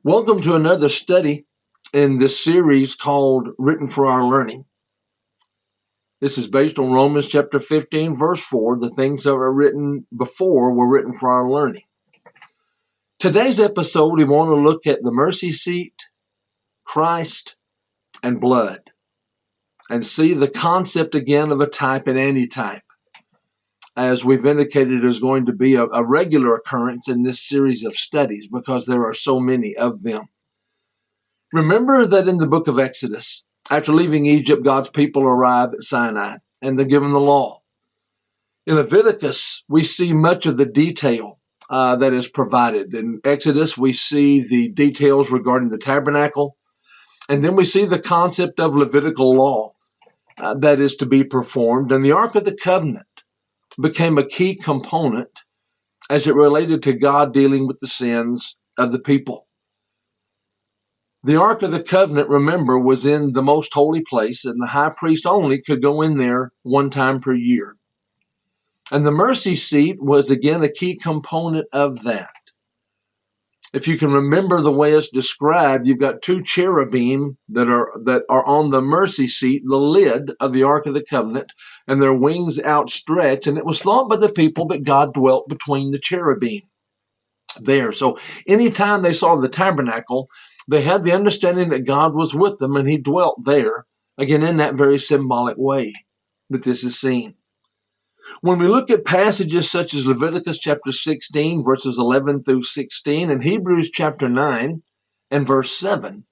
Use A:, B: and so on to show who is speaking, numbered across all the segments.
A: Welcome to another study in this series called Written for Our Learning. This is based on Romans chapter 15, verse 4. The things that were written before were written for our learning. Today's episode, we want to look at the mercy seat, Christ, and blood, and see the concept again of a type and antitype. As we've indicated, is going to be a regular occurrence in this series of studies because there are so many of them. Remember that in the book of Exodus, after leaving Egypt, God's people arrive at Sinai and they're given the law. In Leviticus, we see much of the detail that is provided. In Exodus, we see the details regarding the tabernacle, and then we see the concept of Levitical law that is to be performed. And the Ark of the Covenant became a key component as it related to God dealing with the sins of the people. The Ark of the Covenant, remember, was in the most holy place, and the high priest only could go in there one time per year. And the mercy seat was, again, a key component of that. If you can remember the way it's described, you've got two cherubim that are on the mercy seat, the lid of the Ark of the Covenant, and their wings outstretched. And it was thought by the people that God dwelt between the cherubim there. So anytime they saw the tabernacle, they had the understanding that God was with them and he dwelt there, again, in that very symbolic way that this is seen. When we look at passages such as Leviticus chapter 16, verses 11 through 16, and Hebrews chapter 9 and verse 7,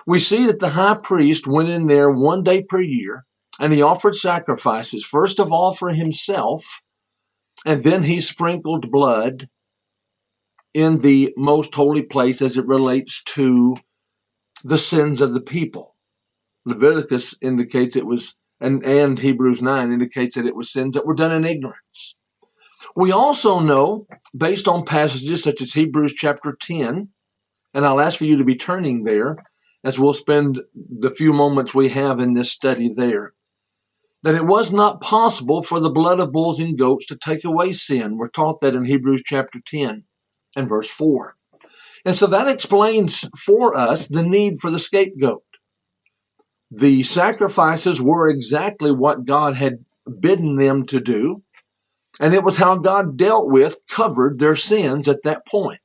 A: we see that the high priest went in there one day per year and he offered sacrifices, first of all for himself, and then he sprinkled blood in the most holy place as it relates to the sins of the people. Leviticus indicates it was, and Hebrews 9 indicates that it was sins that were done in ignorance. We also know, based on passages such as Hebrews chapter 10, and I'll ask for you to be turning there as we'll spend the few moments we have in this study there, that it was not possible for the blood of bulls and goats to take away sin. We're taught that in Hebrews chapter 10 and verse 4. And so that explains for us the need for the scapegoat. The sacrifices were exactly what God had bidden them to do, and it was how God dealt with, covered their sins at that point.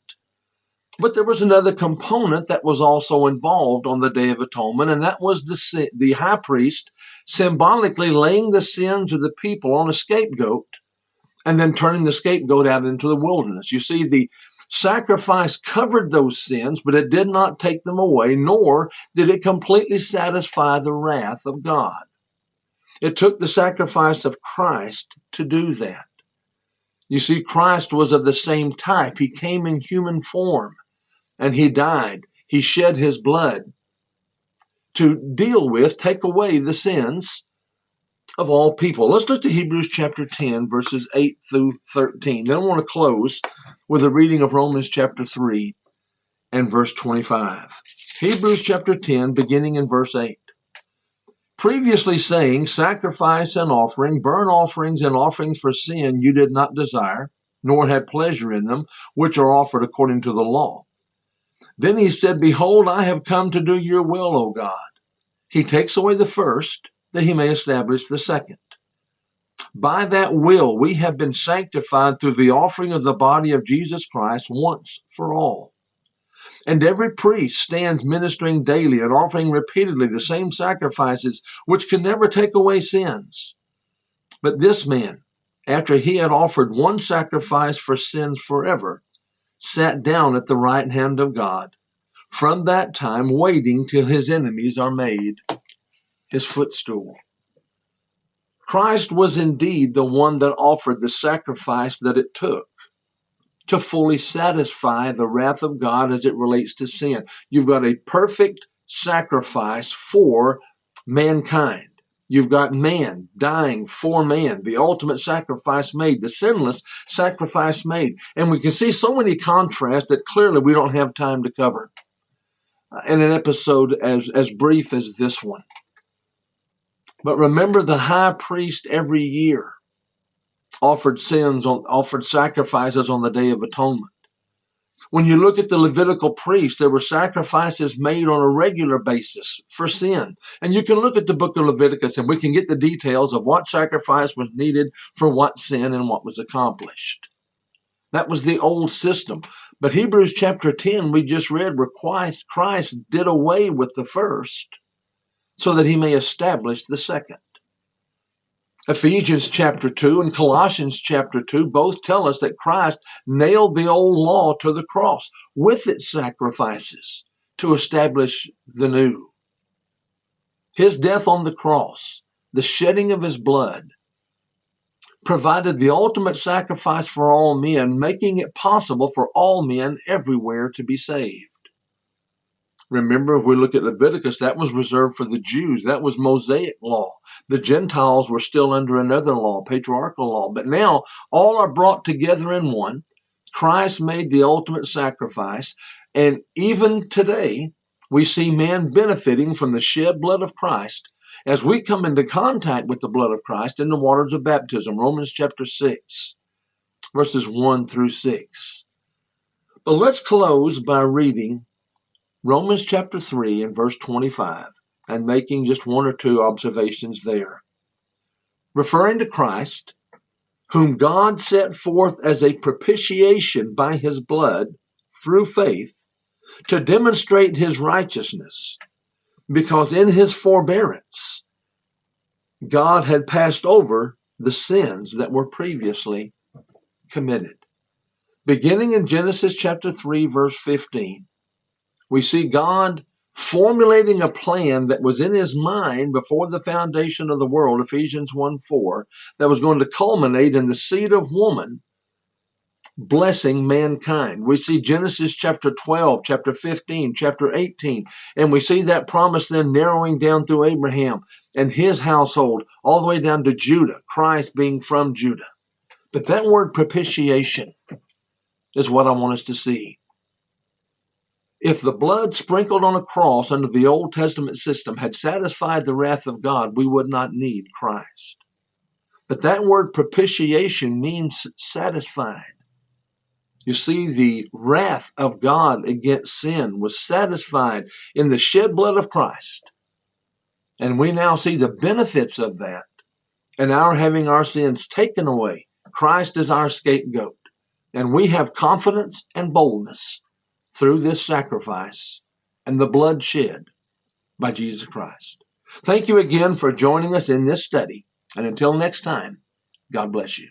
A: But there was another component that was also involved on the Day of Atonement, and that was the high priest symbolically laying the sins of the people on a scapegoat and then turning the scapegoat out into the wilderness. You see, the sacrifice covered those sins, but it did not take them away, nor did it completely satisfy the wrath of God. It took the sacrifice of Christ to do that. You see, Christ was of the same type. He came in human form, and he died. He shed his blood to deal with, take away the sins of all people. Let's look to Hebrews chapter 10, verses 8 through 13. Then I want to close with a reading of Romans chapter 3 and verse 25. Hebrews chapter 10, beginning in verse 8. Previously saying, sacrifice and offering, burnt offerings and offerings for sin you did not desire, nor had pleasure in them, which are offered according to the law. Then he said, behold, I have come to do your will, O God. He takes away the first, that he may establish the second. By that will we have been sanctified through the offering of the body of Jesus Christ once for all. And every priest stands ministering daily and offering repeatedly the same sacrifices which can never take away sins. But this man, after he had offered one sacrifice for sins forever, sat down at the right hand of God, from that time waiting till his enemies are made his footstool. Christ was indeed the one that offered the sacrifice that it took to fully satisfy the wrath of God as it relates to sin. You've got a perfect sacrifice for mankind. You've got man dying for man, the ultimate sacrifice made, the sinless sacrifice made. And we can see so many contrasts that clearly we don't have time to cover in an episode as brief as this one. But remember, the high priest every year offered sacrifices on the Day of Atonement. When you look at the Levitical priests, there were sacrifices made on a regular basis for sin. And you can look at the book of Leviticus and we can get the details of what sacrifice was needed for what sin and what was accomplished. That was the old system. But Hebrews chapter 10, we just read, where Christ did away with the first so that he may establish the second. Ephesians chapter 2 and Colossians chapter 2 both tell us that Christ nailed the old law to the cross with its sacrifices to establish the new. His death on the cross, the shedding of his blood, provided the ultimate sacrifice for all men, making it possible for all men everywhere to be saved. Remember, if we look at Leviticus, that was reserved for the Jews. That was Mosaic law. The Gentiles were still under another law, patriarchal law. But now all are brought together in one. Christ made the ultimate sacrifice. And even today, we see man benefiting from the shed blood of Christ as we come into contact with the blood of Christ in the waters of baptism. Romans chapter 6, verses 1 through 6. But let's close by reading Romans chapter 3 and verse 25, and making just one or two observations there. Referring to Christ, whom God set forth as a propitiation by his blood through faith to demonstrate his righteousness, because in his forbearance God had passed over the sins that were previously committed. Beginning in Genesis chapter 3, verse 15, we see God formulating a plan that was in his mind before the foundation of the world, Ephesians 1:4, that was going to culminate in the seed of woman blessing mankind. We see Genesis chapter 12, chapter 15, chapter 18, and we see that promise then narrowing down through Abraham and his household all the way down to Judah, Christ being from Judah. But that word propitiation is what I want us to see. If the blood sprinkled on a cross under the Old Testament system had satisfied the wrath of God, we would not need Christ. But that word propitiation means satisfied. You see, the wrath of God against sin was satisfied in the shed blood of Christ. And we now see the benefits of that and our having our sins taken away. Christ is our scapegoat. And we have confidence and boldness through this sacrifice and the blood shed by Jesus Christ. Thank you again for joining us in this study. And until next time, God bless you.